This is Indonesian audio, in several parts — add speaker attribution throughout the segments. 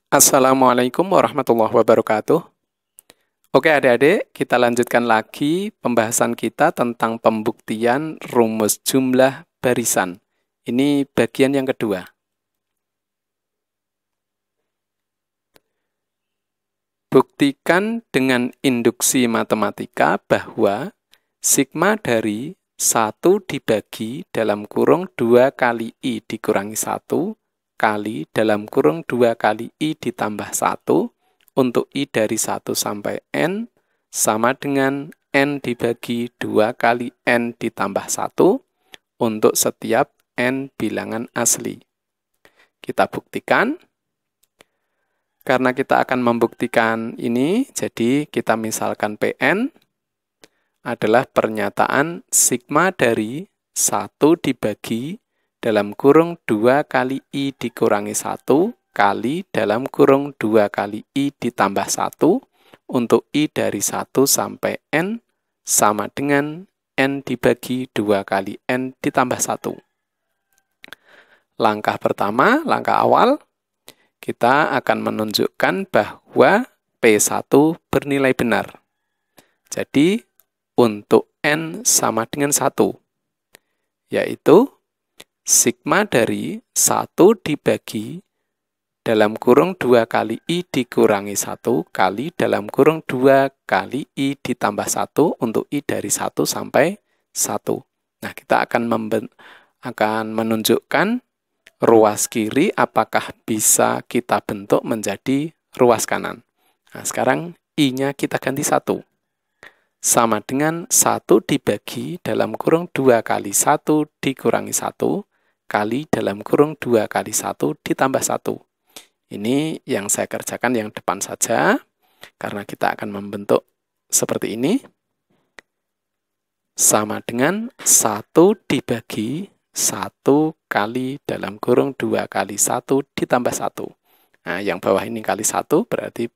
Speaker 1: Assalamualaikum warahmatullahi wabarakatuh. Oke adik-adik, kita lanjutkan lagi pembahasan kita tentang pembuktian rumus jumlah barisan. Ini bagian yang kedua. Buktikan dengan induksi matematika bahwa sigma dari 1 dibagi dalam kurung 2 kali I dikurangi 1 kali dalam kurung 2 kali I ditambah 1 untuk I dari 1 sampai N sama dengan N dibagi 2 kali N ditambah 1 untuk setiap N bilangan asli. Kita buktikan. Karena kita akan membuktikan ini, jadi kita misalkan PN adalah pernyataan sigma dari 1 dibagi dalam kurung 2 kali I dikurangi 1 kali dalam kurung 2 kali I ditambah 1 untuk I dari 1 sampai N sama dengan N dibagi 2 kali N ditambah 1. Langkah pertama, langkah awal, kita akan menunjukkan bahwa P1 bernilai benar. Jadi, untuk N sama dengan 1, yaitu sigma dari 1 dibagi dalam kurung 2 kali I dikurangi 1 kali dalam kurung 2 kali I ditambah 1 untuk I dari 1 sampai 1. Nah, kita akan menunjukkan ruas kiri apakah bisa kita bentuk menjadi ruas kanan. Nah, sekarang I-nya kita ganti 1. Sama dengan 1 dibagi dalam kurung 2 kali 1 dikurangi 1 kali dalam kurung 2 kali 1 ditambah 1. Ini yang saya kerjakan yang depan saja, karena kita akan membentuk seperti ini. Sama dengan 1 dibagi 1 kali dalam kurung 2 kali 1 ditambah 1. Nah, yang bawah ini kali 1 berarti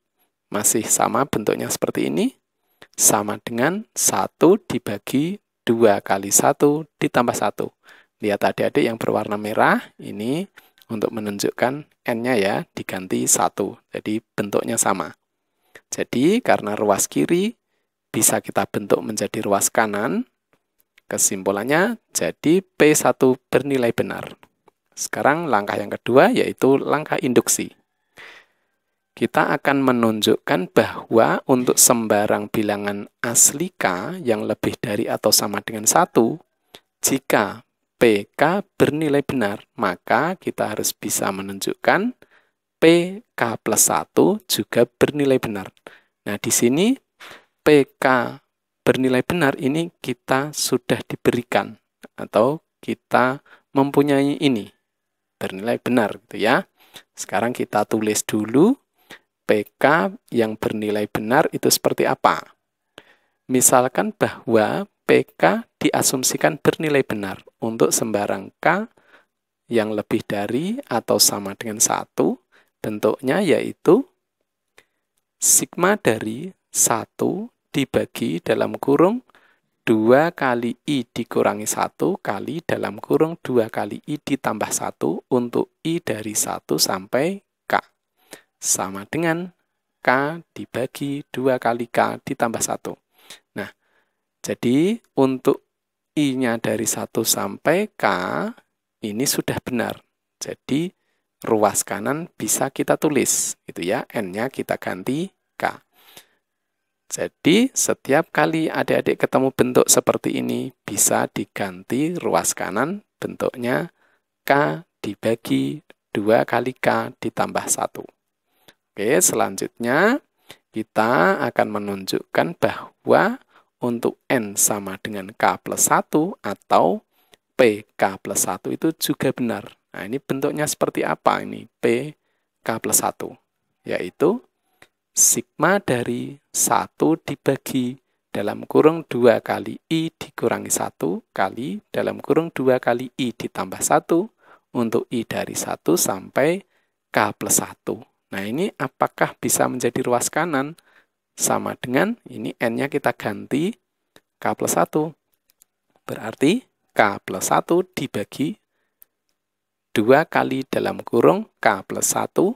Speaker 1: masih sama bentuknya seperti ini. Sama dengan 1 dibagi 2 kali 1 ditambah 1. Lihat adik-adik yang berwarna merah, ini untuk menunjukkan N-nya ya, diganti 1. Jadi bentuknya sama. Jadi karena ruas kiri bisa kita bentuk menjadi ruas kanan, kesimpulannya jadi P1 bernilai benar. Sekarang langkah yang kedua yaitu langkah induksi. Kita akan menunjukkan bahwa untuk sembarang bilangan asli K yang lebih dari atau sama dengan 1, jika PK bernilai benar, maka kita harus bisa menunjukkan PK plus 1 juga bernilai benar. Nah, di sini PK bernilai benar ini kita sudah diberikan atau kita mempunyai ini bernilai benar gitu ya. Sekarang kita tulis dulu PK yang bernilai benar itu seperti apa. Misalkan bahwa PK diasumsikan bernilai benar untuk sembarang K yang lebih dari atau sama dengan 1, bentuknya yaitu sigma dari 1 dibagi dalam kurung 2 kali I dikurangi 1 kali dalam kurung 2 kali I ditambah 1 untuk I dari 1 sampai K. Sama dengan K dibagi 2 kali K ditambah 1. Nah, jadi untuk I-nya dari 1 sampai K, ini sudah benar. Jadi, ruas kanan bisa kita tulis, gitu ya. N-nya kita ganti K. Jadi, setiap kali adik-adik ketemu bentuk seperti ini, bisa diganti ruas kanan, bentuknya K dibagi 2 kali K ditambah 1. Oke, selanjutnya kita akan menunjukkan bahwa untuk N sama dengan K plus 1 atau PK plus 1 itu juga benar. Nah, ini bentuknya seperti apa ini PK plus 1? Yaitu sigma dari 1 dibagi dalam kurung 2 kali I dikurangi 1 kali dalam kurung 2 kali I ditambah 1 untuk I dari 1 sampai K plus 1. Nah, ini apakah bisa menjadi ruas kanan? Sama dengan ini N-nya kita ganti K plus 1. Berarti K plus 1 dibagi 2 kali dalam kurung K plus 1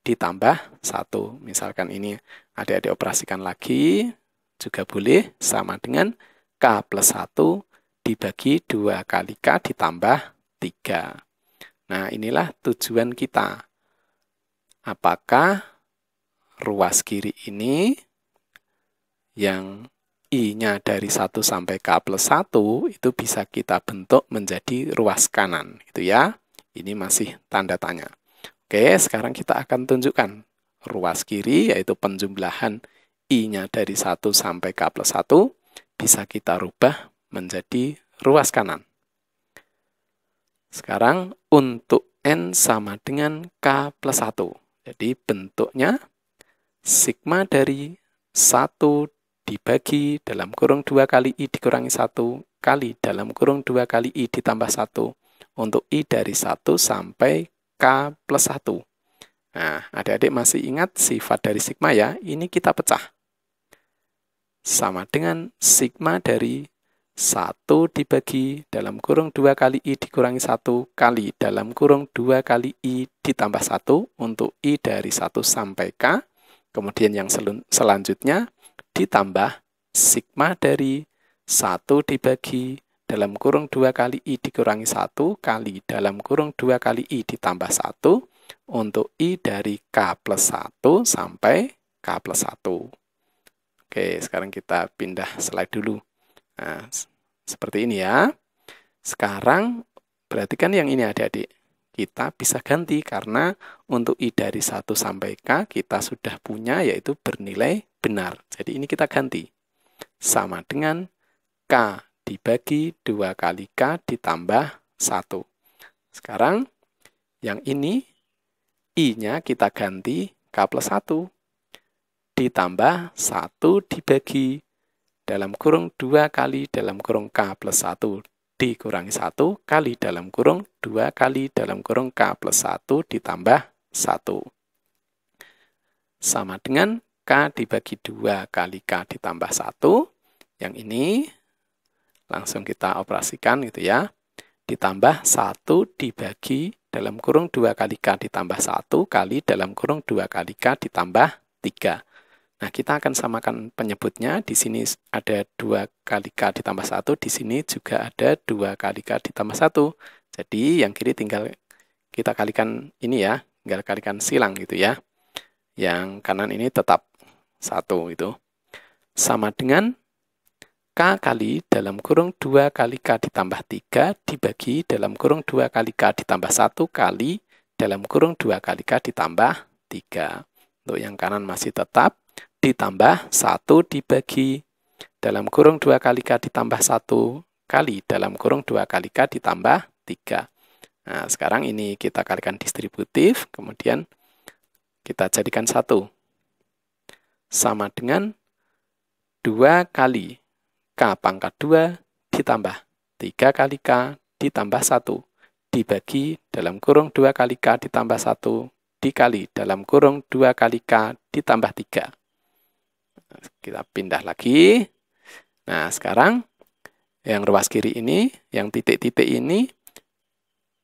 Speaker 1: ditambah 1. Misalkan ini adik-adik operasikan lagi, juga boleh sama dengan K plus 1 dibagi 2 kali K ditambah 3. Nah, inilah tujuan kita. Apakah ruas kiri ini yang I-nya dari 1 sampai K plus 1 itu bisa kita bentuk menjadi ruas kanan, gitu ya. Ini masih tanda tanya. Oke, sekarang kita akan tunjukkan ruas kiri, yaitu penjumlahan I-nya dari 1 sampai K plus 1, bisa kita rubah menjadi ruas kanan. Sekarang untuk N sama dengan K plus 1. Jadi bentuknya sigma dari 1 dibagi dalam kurung 2 kali I dikurangi 1 kali dalam kurung 2 kali I ditambah 1 untuk I dari 1 sampai K plus 1. Nah, adik-adik masih ingat sifat dari sigma ya? Ini kita pecah. Sama dengan sigma dari 1 dibagi dalam kurung 2 kali I dikurangi 1 kali dalam kurung 2 kali I ditambah 1 untuk I dari 1 sampai K. Kemudian yang selanjutnya ditambah sigma dari 1 dibagi dalam kurung 2 kali I dikurangi 1 kali dalam kurung 2 kali I ditambah 1 untuk I dari K plus 1 sampai K plus 1. Oke, sekarang kita pindah slide dulu. Nah, seperti ini ya. Sekarang, perhatikan yang ini adik-adik. Kita bisa ganti karena untuk I dari 1 sampai K kita sudah punya yaitu bernilai benar. Jadi ini kita ganti. Sama dengan K dibagi 2 kali K ditambah 1. Sekarang yang ini I-nya kita ganti K plus 1 ditambah 1 dibagi dalam kurung 2 kali dalam kurung K plus 1 dikurangi 1 kali dalam kurung 2 kali dalam kurung K plus 1 ditambah 1. Sama dengan K dibagi 2 kali K ditambah 1. Yang ini langsung kita operasikan gitu ya. Ditambah 1 dibagi dalam kurung 2 kali K ditambah 1 kali dalam kurung 2 kali K ditambah 3. Nah, kita akan samakan penyebutnya. Di sini ada 2 kali K ditambah 1, di sini juga ada 2 kali K ditambah 1. Jadi, yang kiri tinggal kita kalikan ini ya, tinggal kalikan silang gitu ya. Yang kanan ini tetap 1 itu. Sama dengan K kali dalam kurung 2 kali K ditambah 3 dibagi dalam kurung 2 kali K ditambah 1 kali dalam kurung 2 kali K ditambah 3. Untuk yang kanan masih tetap ditambah 1 dibagi dalam kurung 2 kali K ditambah 1 kali dalam kurung 2 kali K ditambah 3. Nah, sekarang ini kita kalikan distributif, kemudian kita jadikan 1. Sama dengan 2 kali K pangkat 2 ditambah 3 kali K ditambah 1 dibagi dalam kurung 2 kali K ditambah 1 dikali dalam kurung 2 kali K ditambah 3. Kita pindah lagi. Nah, sekarang yang ruas kiri ini, yang titik-titik ini,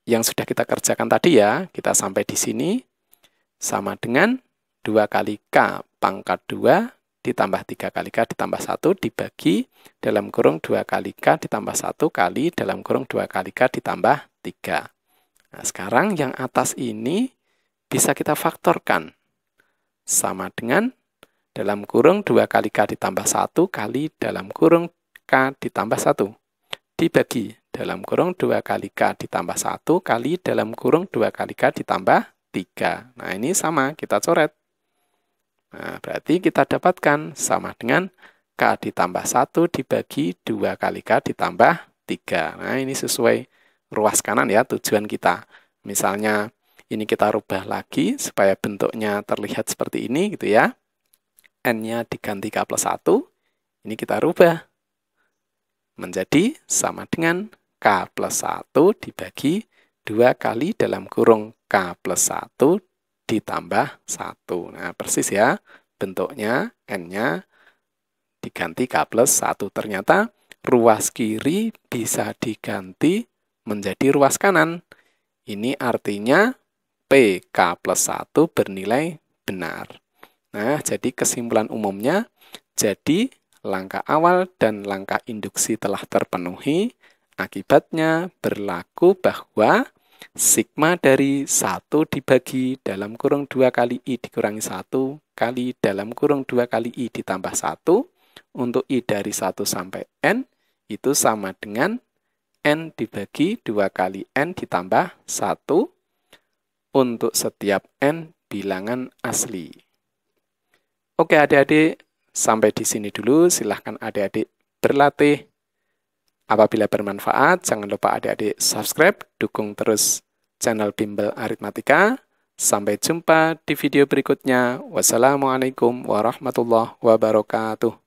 Speaker 1: yang sudah kita kerjakan tadi ya, kita sampai di sini, sama dengan 2 kali K pangkat 2 ditambah 3 kali K ditambah 1 dibagi dalam kurung 2 kali K ditambah 1 kali dalam kurung 2 kali K ditambah 3. Nah, sekarang yang atas ini bisa kita faktorkan. Sama dengan dalam kurung 2 kali K ditambah 1 kali dalam kurung K ditambah 1 dibagi dalam kurung 2 kali K ditambah 1 kali dalam kurung 2 kali K ditambah 3. Nah, ini sama, kita coret. Nah, berarti kita dapatkan sama dengan K ditambah 1 dibagi 2 kali K ditambah 3. Nah, ini sesuai ruas kanan ya, tujuan kita. Misalnya, ini kita rubah lagi supaya bentuknya terlihat seperti ini gitu ya. N-nya diganti K plus 1, ini kita rubah menjadi sama dengan K plus 1 dibagi 2 kali dalam kurung K plus 1 ditambah 1. Nah, persis ya, bentuknya N-nya diganti K plus 1. Ternyata ruas kiri bisa diganti menjadi ruas kanan. Ini artinya P P, K plus 1 bernilai benar. Nah, jadi kesimpulan umumnya, jadi langkah awal dan langkah induksi telah terpenuhi, akibatnya berlaku bahwa sigma dari 1 dibagi dalam kurung 2 kali I dikurangi 1 kali dalam kurung 2 kali I ditambah 1 untuk I dari 1 sampai N itu sama dengan N dibagi 2 kali N ditambah 1 untuk setiap N bilangan asli. Oke adik-adik, sampai di sini dulu. Silahkan adik-adik berlatih. Apabila bermanfaat, jangan lupa adik-adik subscribe, dukung terus channel Bimbel Aritmatika. Sampai jumpa di video berikutnya. Wassalamualaikum warahmatullahi wabarakatuh.